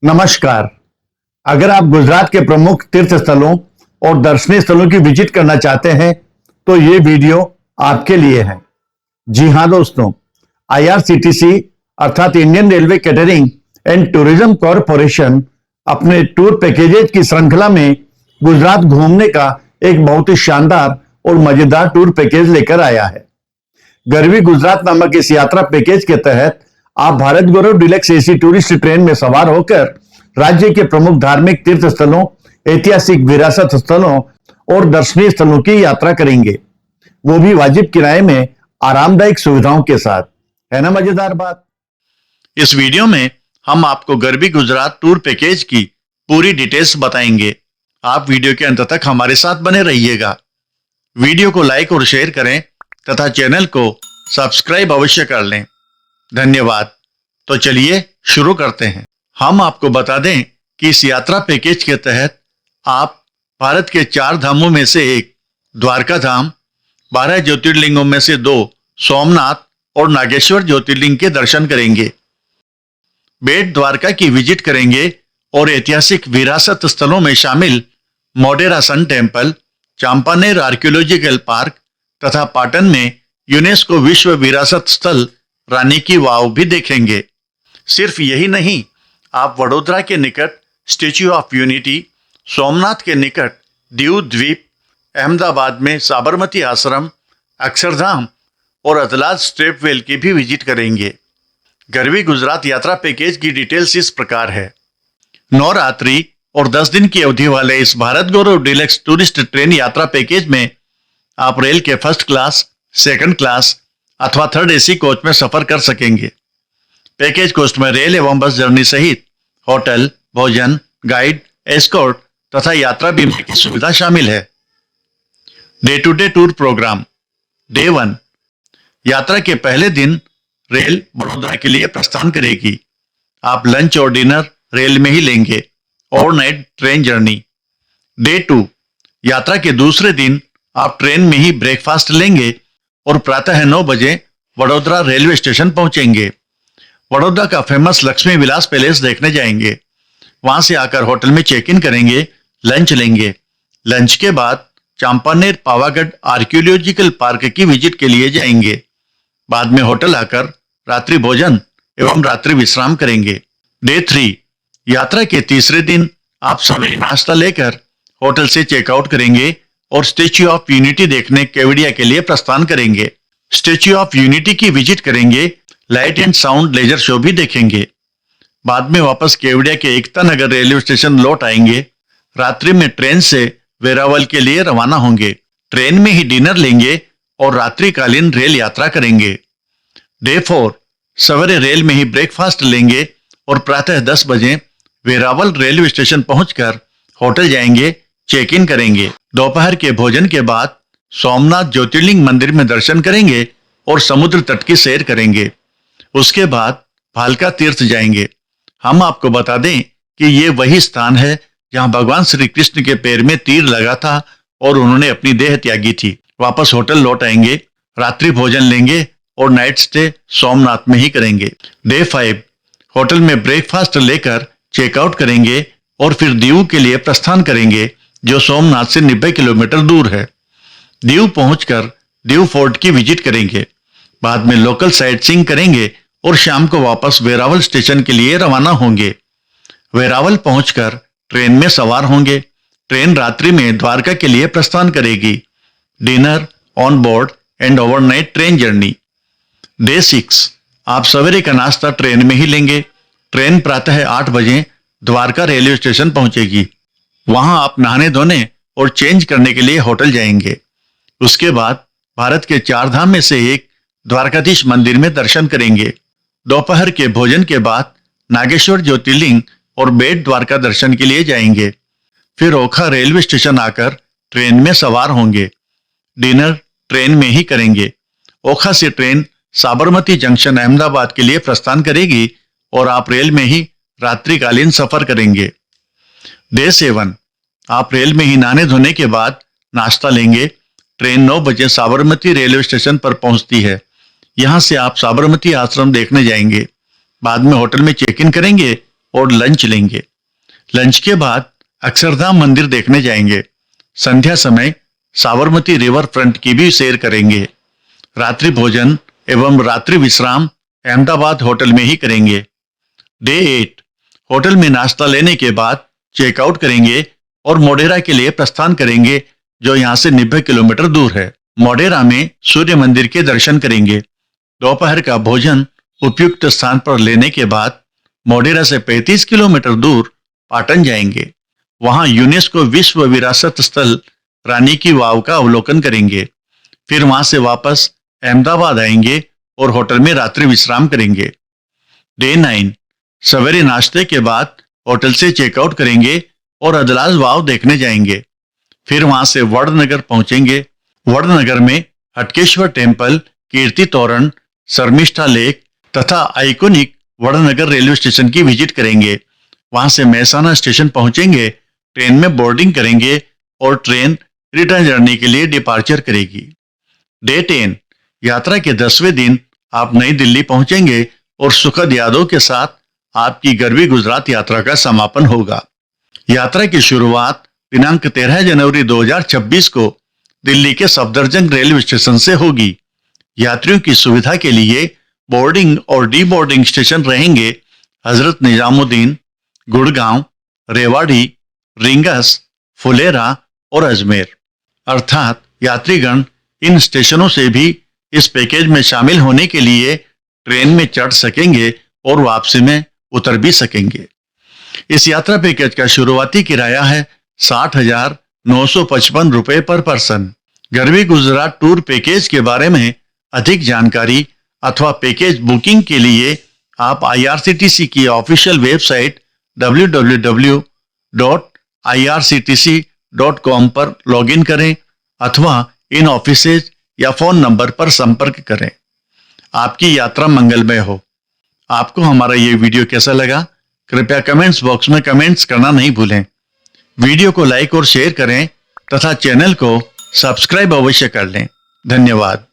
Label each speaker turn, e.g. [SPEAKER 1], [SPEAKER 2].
[SPEAKER 1] नमस्कार। अगर आप गुजरात के प्रमुख तीर्थ स्थलों और दर्शनीय स्थलों की विजिट करना चाहते हैं तो ये वीडियो आपके लिए है। जी हां दोस्तों, IRCTC अर्थात Indian railway catering and tourism corporation अपने टूर पैकेजेज की श्रृंखला में गुजरात घूमने का एक बहुत ही शानदार और मजेदार टूर पैकेज लेकर आया है। गरवी गुजरात नामक इस यात्रा पैकेज के तहत आप भारत गौरव डिलक्स एसी टूरिस्ट ट्रेन में सवार होकर राज्य के प्रमुख धार्मिक तीर्थ स्थलों, ऐतिहासिक विरासत स्थलों और दर्शनीय स्थलों की यात्रा करेंगे, वो भी वाजिब किराए में आरामदायक सुविधाओं के साथ। है ना मजेदार बात।
[SPEAKER 2] इस वीडियो में हम आपको गरवी गुजरात टूर पैकेज की पूरी डिटेल्स बताएंगे। आप वीडियो के अंत तक हमारे साथ बने रहिएगा। वीडियो को लाइक और शेयर करें तथा चैनल को सब्सक्राइब अवश्य कर लें। धन्यवाद। तो चलिए शुरू करते हैं। हम आपको बता दें कि इस यात्रा पैकेज के तहत आप भारत के 4 धामों में से एक द्वारका धाम, 12 ज्योतिर्लिंगों में से 2 सोमनाथ और नागेश्वर ज्योतिर्लिंग के दर्शन करेंगे। बेट द्वारका की विजिट करेंगे और ऐतिहासिक विरासत स्थलों में शामिल Modhera sun temple, Champaner archaeological park तथा पाटन में यूनेस्को विश्व विरासत स्थल रानी की वाव भी देखेंगे। सिर्फ यही नहीं, आप वडोदरा के निकट स्टैच्यू ऑफ यूनिटी, सोमनाथ के निकट दीव द्वीप, अहमदाबाद में साबरमती आश्रम, अक्षरधाम और अदलाज स्ट्रेपवेल की भी विजिट करेंगे। गरवी गुजरात यात्रा पैकेज की डिटेल्स इस प्रकार है। 9 रात्रि और 10 दिन की अवधि वाले इस भारत गौरव डिलक्स टूरिस्ट ट्रेन यात्रा पैकेज में आप रेल के फर्स्ट क्लास, सेकंड क्लास अथवा थर्ड एसी कोच में सफर कर सकेंगे। पैकेज कॉस्ट में रेल एवं बस जर्नी सहित होटल, भोजन, गाइड, एस्कॉर्ट तथा यात्रा बीमा की सुविधा शामिल है। Day to day tour programme. Day 1, यात्रा के पहले दिन रेल वडोदरा के लिए प्रस्थान करेगी। आप लंच और डिनर रेल में ही लेंगे। Overnight train journey. डे 2, यात्रा के दूसरे दिन आप ट्रेन में ही ब्रेकफास्ट लेंगे और प्रातः 9 बजे वडोदरा रेलवे स्टेशन पहुंचेंगे। वडोदरा का फेमस लक्ष्मी विलास पैलेस देखने जाएंगे। वहां से आकर होटल में चेक इन करेंगे, लंच लेंगे। लंच के बाद चांपानेर पावागढ़ आर्कियोलॉजिकल पार्क की विजिट के लिए जाएंगे। बाद में होटल आकर रात्रि भोजन एवं रात्रि विश्राम करेंगे। डे 3, यात्रा के तीसरे दिन आप सवेरे नाश्ता लेकर होटल से चेकआउट करेंगे और स्टैच्यू ऑफ यूनिटी देखने केवड़िया के लिए प्रस्थान करेंगे। स्टैच्यू ऑफ यूनिटी की विजिट करेंगे, light and sound laser show भी देखेंगे। बाद में वापस केवड़िया के एकता नगर रेलवे स्टेशन लौट आएंगे। रात्रि में ट्रेन से वेरावल के लिए रवाना होंगे। ट्रेन में ही डिनर लेंगे और रात्रिकालीन रेल यात्रा करेंगे। डे 4, सवेरे रेल में ही ब्रेकफास्ट लेंगे और प्रातः 10 बजे वेरावल रेलवे स्टेशन पहुंचकर होटल जाएंगे, चेक इन करेंगे। दोपहर के भोजन के बाद सोमनाथ ज्योतिर्लिंग मंदिर में दर्शन करेंगे और समुद्र तट की सैर करेंगे। उसके बाद भालका तीर्थ जाएंगे। हम आपको बता दें कि ये वही स्थान है जहां भगवान श्री कृष्ण के पैर में तीर लगा था और उन्होंने अपनी देह त्यागी थी। वापस होटल लौट आएंगे, रात्रि भोजन लेंगे और नाइट स्टे सोमनाथ में ही करेंगे। डे 5, होटल में ब्रेकफास्ट लेकर चेकआउट करेंगे और फिर दीव के लिए प्रस्थान करेंगे, जो सोमनाथ से 90 किलोमीटर दूर है। दीव पहुंचकर दीव फोर्ट की विजिट करेंगे। बाद में लोकल साइट सीइंग करेंगे और शाम को वापस वेरावल स्टेशन के लिए रवाना होंगे। वेरावल पहुंचकर ट्रेन में सवार होंगे। ट्रेन रात्रि में द्वारका के लिए प्रस्थान करेगी। Dinner, on board and overnight train journey. Day 6, आप सवेरे का नाश्ता ट्रेन में ही लेंगे। ट्रेन प्रातः 8 बजे द्वारका रेलवे स्टेशन पहुंचेगी। वहां आप नहाने धोने और चेंज करने के लिए होटल जाएंगे। उसके बाद भारत के 4 धाम में से एक द्वारकाधीश मंदिर में दर्शन करेंगे। दोपहर के भोजन के बाद नागेश्वर ज्योतिर्लिंग और बेट द्वारका दर्शन के लिए जाएंगे। फिर ओखा रेलवे स्टेशन आकर ट्रेन में सवार होंगे। डिनर ट्रेन में ही करेंगे। ओखा से ट्रेन साबरमती जंक्शन अहमदाबाद के लिए प्रस्थान करेगी और आप रेल में ही रात्रिकालीन सफर करेंगे। डे 7, आप रेल में ही नहाने धोने के बाद नाश्ता लेंगे। ट्रेन 9 बजे साबरमती रेलवे स्टेशन पर पहुंचती है। यहां से आप साबरमती आश्रम देखने जाएंगे। बाद में होटल में चेक इन करेंगे और लंच लेंगे। लंच के बाद अक्षरधाम मंदिर देखने जाएंगे। संध्या समय साबरमती रिवर फ्रंट की भी सैर करेंगे। रात्रि भोजन एवं रात्रि विश्राम अहमदाबाद होटल में ही करेंगे। डे 8 होटल में नाश्ता लेने के बाद चेकआउट करेंगे और मोढेरा के लिए प्रस्थान करेंगे, जो यहाँ से 90 किलोमीटर दूर है। मोढेरा में सूर्य मंदिर के दर्शन करेंगे। दोपहर का भोजन उपयुक्त स्थान पर लेने के बाद मोढेरा से 35 किलोमीटर दूर पाटन जाएंगे। वहां यूनेस्को विश्व विरासत स्थल रानी की वाव का अवलोकन करेंगे। फिर वहां से वापस अहमदाबाद आएंगे और होटल में रात्रि विश्राम करेंगे। डे 9 सवेरे नाश्ते के बाद होटल से चेकआउट करेंगे और अदलाज वाव देखने जाएंगे। फिर वहां से वडनगर पहुंचेंगे। वडनगर में हटकेश्वर टेम्पल, कीर्ति तोरण, शर्मिष्ठा लेक तथा आइकोनिक वडनगर रेलवे स्टेशन की विजिट करेंगे। वहां से मेहसाना स्टेशन पहुंचेंगे, ट्रेन में बोर्डिंग करेंगे और ट्रेन रिटर्न जर्नी के लिए डिपार्चर करेगी। डे 10 यात्रा के 10वें दिन आप नई दिल्ली पहुंचेंगे और सुखद यादों के साथ आपकी गरवी गुजरात यात्रा का समापन होगा। यात्रा की शुरुआत दिनांक 13 जनवरी 2026 को दिल्ली के सफदरजंग रेलवे स्टेशन से होगी। यात्रियों की सुविधा के लिए बोर्डिंग और डी बोर्डिंग स्टेशन रहेंगे हजरत निजामुद्दीन, गुड़गांव, रेवाड़ी, रिंगस, फुलेरा और अजमेर। अर्थात यात्रीगण इन स्टेशनों से भी इस पैकेज में शामिल होने के लिए ट्रेन में चढ़ सकेंगे और वापसी में उतर भी सकेंगे। इस यात्रा पैकेज का शुरुआती किराया है 60,955 रुपए पर person. Garvi Gujarat tour package के बारे में अधिक जानकारी अथवा पैकेज बुकिंग के लिए आप IRCTC की ऑफिशियल वेबसाइट www.irctc.com पर लॉगिन करें अथवा इन ऑफिसेज या फोन नंबर पर संपर्क करें। आपकी यात्रा मंगलमय हो। आपको हमारा ये वीडियो कैसा लगा? कृपया कमेंट्स बॉक्स में कमेंट्स करना नहीं भूलें। वीडियो को लाइक और शेयर करें तथा चैनल को सब्सक्राइब अवश्य कर लें। धन्यवाद।